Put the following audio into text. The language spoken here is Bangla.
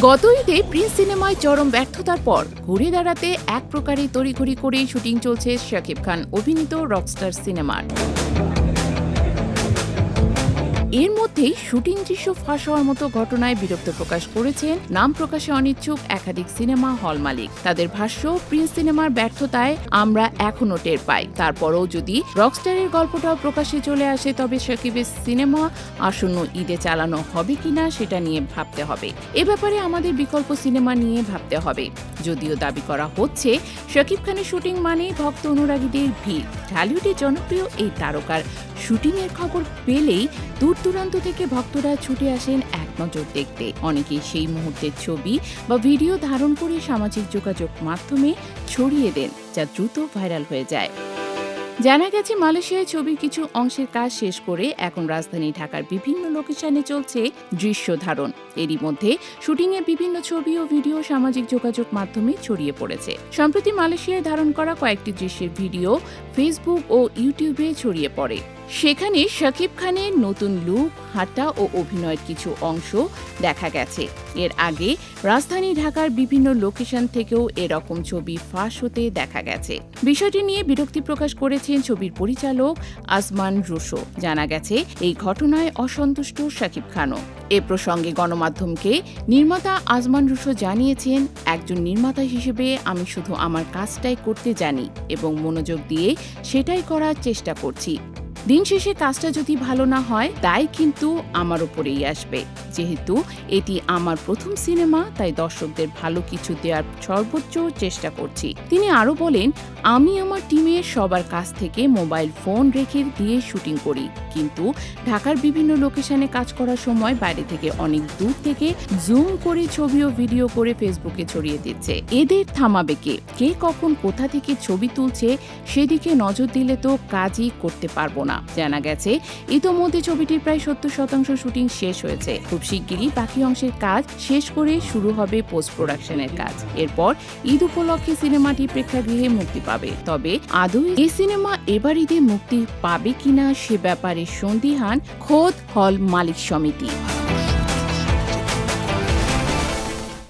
গত ঈদে প্রিন্স সিনেমায় চরম ব্যর্থতার পর ঘুরে দাঁড়াতে এক প্রকারে তড়িঘড়ি করেই শুটিং চলছে শাকিব খান অভিনীত রকস্টার সিনেমার। এর মধ্যেই শুটিং দৃশ্য ফাঁস হওয়ার মতো ঘটনায় বিরক্ত প্রকাশ করেছেন নাম প্রকাশে অনিচ্ছুক একাধিক সিনেমা হল মালিক। তাদের ভাষ্য, প্রিন্স সিনেমার ব্যর্থতায় আমরা এখনো টের পাই। তারপরও যদি রকস্টারের গল্পটাও প্রকাশে চলে আসে, তবে শাকিবের সিনেমা আসন্ন ঈদে চালানো হবে কিনা সেটা নিয়ে ভাবতে হবে। এ ব্যাপারে আমাদের বিকল্প সিনেমা নিয়ে ভাবতে হবে। যদিও দাবি করা হচ্ছে, শাকিব খানের শুটিং মানেই ভক্ত অনুরাগীদের ভিড়। ঢালিউডের জনপ্রিয় এই তারকার শুটিংয়ের খবর পেলেই দূর দূরান্ত থেকে ভক্তরা ছুটে আসেন এক নজর দেখতে। অনেকেই সেই মুহূর্তের ছবি বা ভিডিও ধারণ করে সামাজিক যোগাযোগ মাধ্যমে ছড়িয়ে দেন, যা দ্রুত ভাইরাল হয়ে যায়। জানা গেছে, মালয়েশিয়ায় ছবির কিছু অংশের কাজ শেষ করে এখন রাজধানী ঢাকার বিভিন্ন লোকেশনে চলছে দৃশ্য ধারণ। এরই মধ্যে শুটিংয়ের বিভিন্ন ছবি ও ভিডিও সামাজিক যোগাযোগ মাধ্যমে ছড়িয়ে পড়েছে। সম্প্রতি মালয়েশিয়ায় ধারণ করা কয়েকটি দৃশ্যের ভিডিও ফেসবুক ও ইউটিউবে ছড়িয়ে পড়ে। সেখানে শাকিব খানের নতুন লুক, হাঁটা ও অভিনয়ের কিছু অংশ দেখা গেছে। এর আগে রাজধানী ঢাকার বিভিন্ন লোকেশন থেকেও এরকম ছবি ফাঁস হতে দেখা গেছে। বিষয়টি নিয়ে বিরক্তি প্রকাশ করেছেন ছবির পরিচালক আজমান রুশো। জানা গেছে, এই ঘটনায় অসন্তুষ্ট শাকিব খানও। এ প্রসঙ্গে গণমাধ্যমকে নির্মাতা আজমান রুশো জানিয়েছেন, একজন নির্মাতা হিসেবে আমি শুধু আমার কাজটাই করতে জানি এবং মনোযোগ দিয়ে সেটাই করার চেষ্টা করছি। দিন শেষে কাজটা যদি ভালো না হয়, তাই কিন্তু আমার উপরেই আসবে। যেহেতু এটি আমার প্রথম সিনেমা, তাই দর্শকদের ভালো কিছু দেওয়ার সর্বোচ্চ চেষ্টা করছি। তিনি আরও বলেন, আমি আমার টিমের সবার কাছ থেকে মোবাইল ফোন রেখে দিয়ে শুটিং করি, কিন্তু ঢাকার বিভিন্ন লোকেশনে কাজ করার সময় বাইরে থেকে অনেক দূর থেকে জুম করে ছবি ও ভিডিও করে ফেসবুকে ছড়িয়ে দিচ্ছে। এদের থামাবে কে? কে কখন কোথা থেকে ছবি তুলছে সেদিকে নজর দিলে তো কাজই করতে পারবো না। জানা গেছে, ইতোমধ্যে ছবিটির প্রায় 70% শুটিং শেষ হয়েছে। খুব শিগগিরই বাকি অংশের কাজ শেষ করে শুরু হবে পোস্ট প্রোডাকশনের কাজ। এরপর ঈদ উপলক্ষে সিনেমাটি প্রেক্ষাগৃহে মুক্তি পাবে। তবে আদৌ এই সিনেমা এবার ঈদে মুক্তি পাবে কিনা সে ব্যাপারে সন্দিহান খোদ হল মালিক সমিতি।